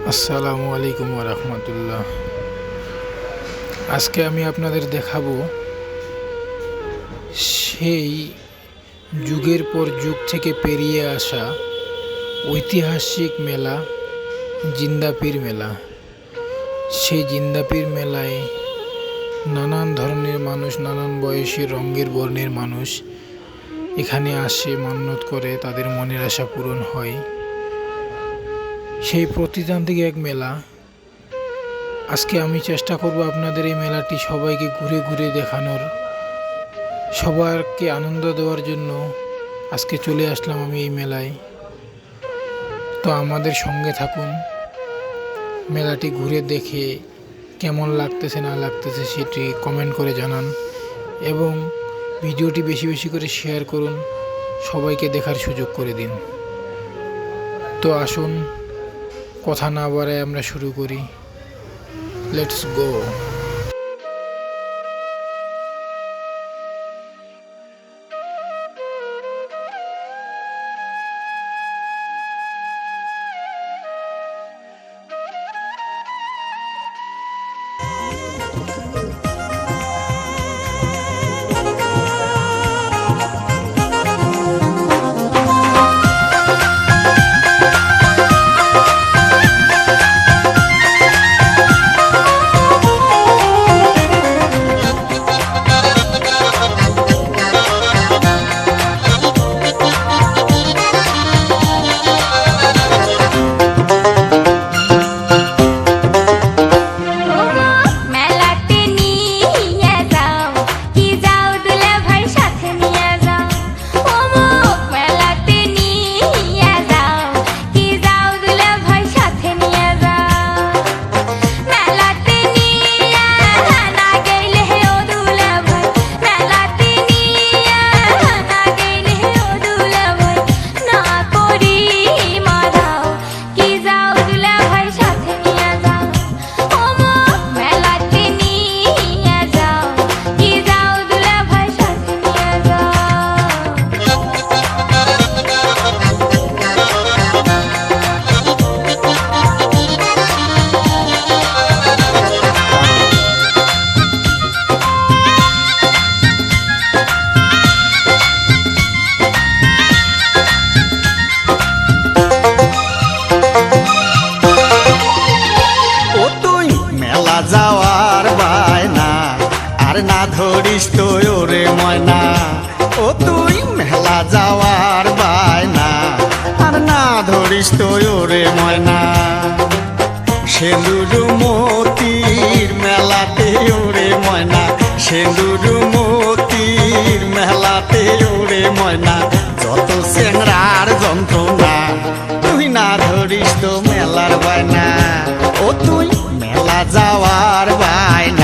আসসালামু আলাইকুম ওয়া রাহমাতুল্লাহ। আজকে আমি আপনাদের দেখাবো সেই যুগের পর যুগ থেকে পেরিয়ে আসা ঐতিহাসিক মেলা জিন্দাপীর মেলা। সেই জিন্দাপীর মেলায় নানান ধরনের মানুষ, নানান বয়সী রঙের বর্ণের মানুষ এখানে আসে, মান্যত করে, তাদের মনের আশা পূরণ হয়। সেই প্রতিতান্ত্রিক এক মেলা। আজকে আমি চেষ্টা করব আপনাদের এই মেলাটি সবাইকে ঘুরে ঘুরে দেখানোর, সবাইকে আনন্দ দেওয়ার জন্য আজকে চলে আসলাম আমি এই মেলায়। তো আমাদের সঙ্গে থাকুন, মেলাটি ঘুরে দেখে কেমন লাগতেছে না লাগতেছে সেটি কমেন্ট করে জানান এবং ভিডিওটি বেশি বেশি করে শেয়ার করুন, সবাইকে দেখার সুযোগ করে দিন। তো আসুন, কথা না বাড়ায় আমরা শুরু করি। Let's go. যাওয়ার বায়না আর না ধরিস তো ওরে ময়না। ও তুই মেলা যাওয়ার বায়না আর না ধরিস তো ওরে ময়না। সেন্দুর মতির মেলাতে ওরে ময়না, সেন্দুর মতির মেলাতে ওরে ময়না। যত চেংড়ার যন্ত্রণা তুই না ধরিস তো মেলার বায়না। ও তুই মেলা যাওয়ার বায়না।